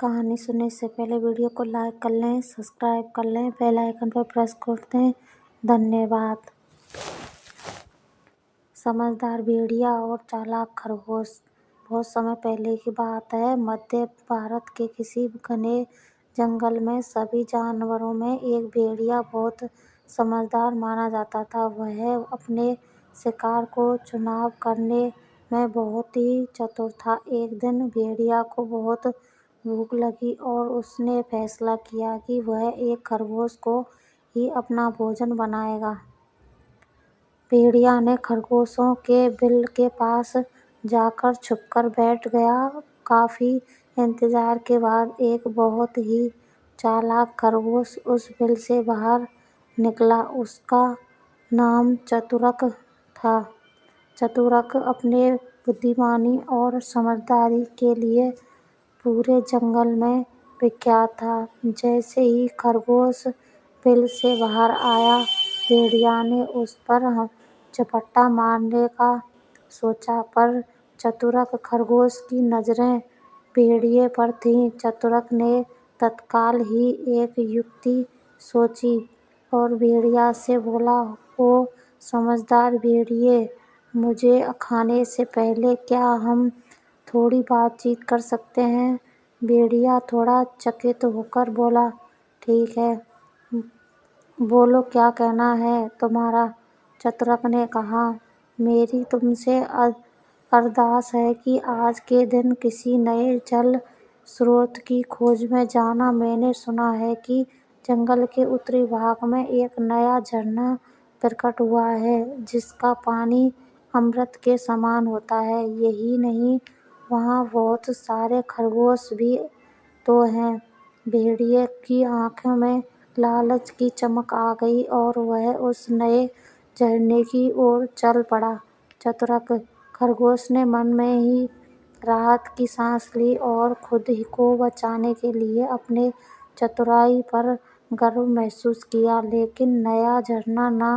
کہانی سننے سے پہلے ویڈیو کو لائک کر لیں، سبسکرائب کر لیں، بیل آئیکن پر پریس کر دیں۔ دھنیہ واد۔ سمجھدار بھیڑیا اور چالاک خرگوش۔ بہت سمے پہلے کی بات ہے۔ مدھیہ بھارت کے کسی گھنے جنگل میں سبھی جانوروں میں ایک بھیڑیا بہت سمجھدار مانا جاتا تھا۔ وہ اپنے شکار کو چناؤ کرنے میں بہت ہی چتر تھا۔ ایک دن بھیڑیا کو بہت بھوک لگی اور اس نے فیصلہ کیا کہ وہ ایک خرگوش کو ہی اپنا بھوجن بنائے گا۔ بھیڑیا نے خرگوشوں کے بل کے پاس جا کر چھپ کر بیٹھ گیا۔ کافی انتظار کے بعد ایک بہت ہی چالاک خرگوش اس بل سے باہر نکلا۔ اس کا نام چتورک تھا۔ چتورک اپنے بُدھمانی اور سمجھداری کے لیے پورے جنگل میں مشہور تھا۔ جیسے ہی خرگوش بل سے باہر آیا، بھیڑیا نے اس پر جھپٹّا مارنے کا سوچا، پر چتورک خرگوش کی نظریں بھیڑیے پر تھیں۔ چتورک نے تتکال ہی ایک یکتی سوچی اور بھیڑیا سے بولا، "او سمجھدار بھیڑیے، مجھے کھانے سے پہلے کیا ہم تھوڑی بات چیت کر سکتے ہیں؟" بھیڑیا تھوڑا چکت ہو کر بولا، "ٹھیک ہے، بولو کیا کہنا ہے تمہارا؟" چتورک نے کہا، "میری تم سے ارداس ہے کہ آج کے دن کسی نئے جل سروت کی کھوج میں جانا۔ میں نے سنا ہے کہ جنگل کے اتری بھاگ میں ایک نیا جھرنا پرکٹ ہوا ہے جس کا پانی امرت کے سمان ہوتا ہے۔ یہی نہیں، وہاں بہت سارے خرگوش بھی تو ہیں۔" بھیڑیے کی آنکھوں میں لالچ کی چمک آ گئی اور وہ اس نئے جھرنے کی اور چل پڑا۔ چتورک خرگوش نے من میں ہی راحت کی سانس لی اور خود کو بچانے کے لیے اپنی چترائی پر گرو محسوس کیا۔ لیکن نیا جھرنا نہ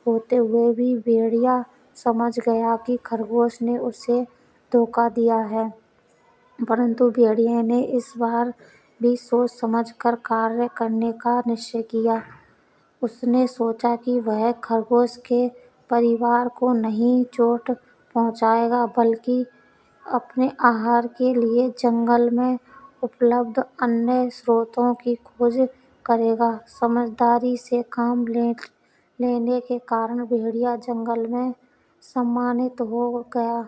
ہوتے ہوئے بھی بھیڑیا سمجھ گیا کہ خرگوش نے اسے دھوکا دیا ہے۔ پرنتو بھیڑیے نے اس بار بھی سوچ سمجھ کر کاریہ کرنے کا نشچے کیا۔ اس نے سوچا کہ وہ خرگوش کے پریوار کو نہیں چوٹ پہنچائے گا بلکہ اپنے آہار کے لیے جنگل میں اپلبدھ انیہ سروتوں کی کھوج کرے گا۔ سمجھداری سے کام لینے کے کارن بھیڑیا جنگل میں سمانت ہو گیا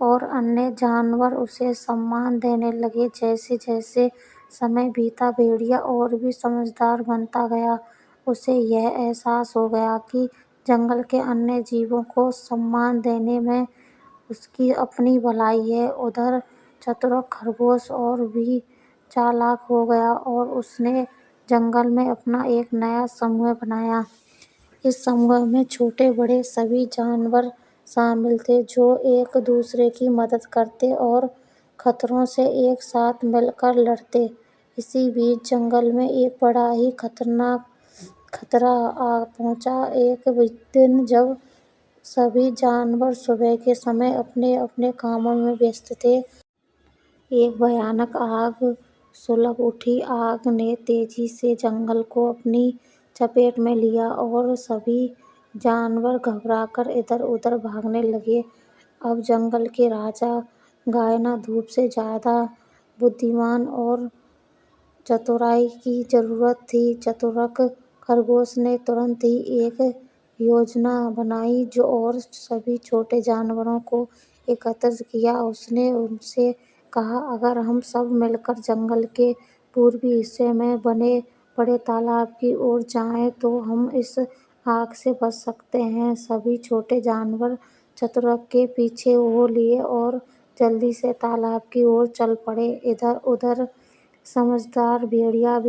اور انیہ جانور اسے سمان دینے لگے۔ جیسے جیسے سمے بیتا، بھیڑیا اور بھی سمجھدار بنتا گیا۔ اسے یہ احساس ہو گیا کہ جنگل کے انیہ جیووں کو سمان دینے میں اس کی اپنی بھلائی ہے۔ ادھر چتورک خرگوش اور بھی چالاک ہو گیا اور اس نے جنگل میں اپنا ایک نیا سموہ بنایا۔ اس سموہ میں چھوٹے بڑے سبھی جانور شامل تھے جو ایک دوسرے کی مدد کرتے اور خطروں سے ایک ساتھ مل کر لڑتے۔ اسی بیچ جنگل میں ایک بڑا ہی خطرناک خطرہ آ پہنچا۔ ایک دن جب سبھی جانور صبح کے سمے اپنے اپنے کاموں میں مصروف تھے، ایک بھیانک آگ سلگ اٹھی۔ آگ نے تیزی سے جنگل کو اپنی چپیٹ میں لیا اور سبھی جانور گھبرا کر ادھر ادھر بھاگنے لگے۔ اب جنگل کے راجا گائنا دھوپ سے زیادہ بدھمان اور چترائی کی ضرورت تھی۔ چتورک خرگوش نے ترنت ہی ایک یوجنا بنائی اور سبھی چھوٹے جانوروں کو اکٹھا کیا۔ اس نے ان سے کہا، "اگر ہم سب مل کر جنگل کے پوربی حصے میں بنے بڑے تالاب کی اور جائیں تو ہم اس آگ سے بچ سکتے ہیں۔" سبھی چھوٹے جانور چتورک کے پیچھے ہو لیے اور جلدی سے تالاب کی اور چل پڑے۔ ادھر ادھر سمجھدار بھیڑیا بھی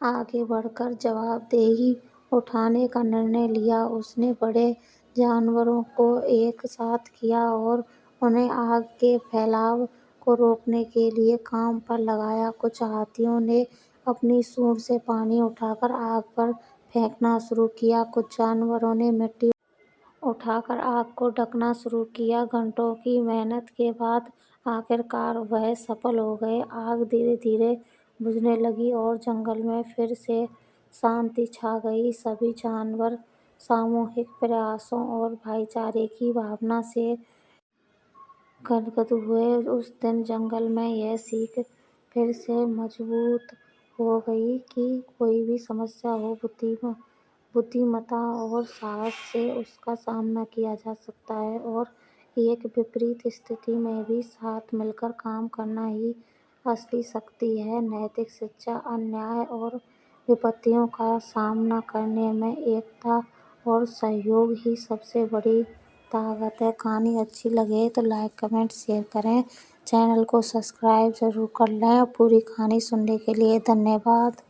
آگے بڑھ کر جواب دہی اٹھانے کا نرنے لیا۔ اس نے بڑے جانوروں کو ایک ساتھ کیا اور انہیں آگ کے پھیلاؤ کو روکنے کے لیے کام پر لگایا۔ کچھ ہاتھیوں نے اپنی سونڈ سے پانی اٹھا کر آگ پر پھینکنا شروع کیا۔ کچھ جانوروں نے مٹی اٹھا کر آگ کو ڈھکنا شروع کیا۔ گھنٹوں کی محنت کے بعد آخرکار وہ سفل ہو گئے۔ آگ دھیرے دھیرے بجھنے لگی اور جنگل میں پھر سے شانتی چھا گئی۔ سبھی جانور ساموہک پریاسوں اور بھائی چارے کی بھاونا سے گدگد ہوئے۔ اس دن جنگل میں یہ سیکھ پھر سے مضبوط ہو گئی کہ کوئی بھی مسئلہ ہو، بدھمتا اور ساہس سے اس کا سامنا کیا جا سکتا ہے اور ایک وپریت استھتی میں بھی ساتھ مل کر کام کرنا ہی اصلی شکتی ہے۔ نیتک شکشا، انیائے اور وپتیوں کا سامنا کرنے میں ایکتا اور سہیوگ ہی سب سے بڑی طاقت ہے۔ کہانی اچھی لگے تو لائک، کمنٹ، شیئر کریں۔ چینل کو سبسکرائب ضرور کر لیں۔ پوری کہانی سننے کے لیے دھنیہ واد۔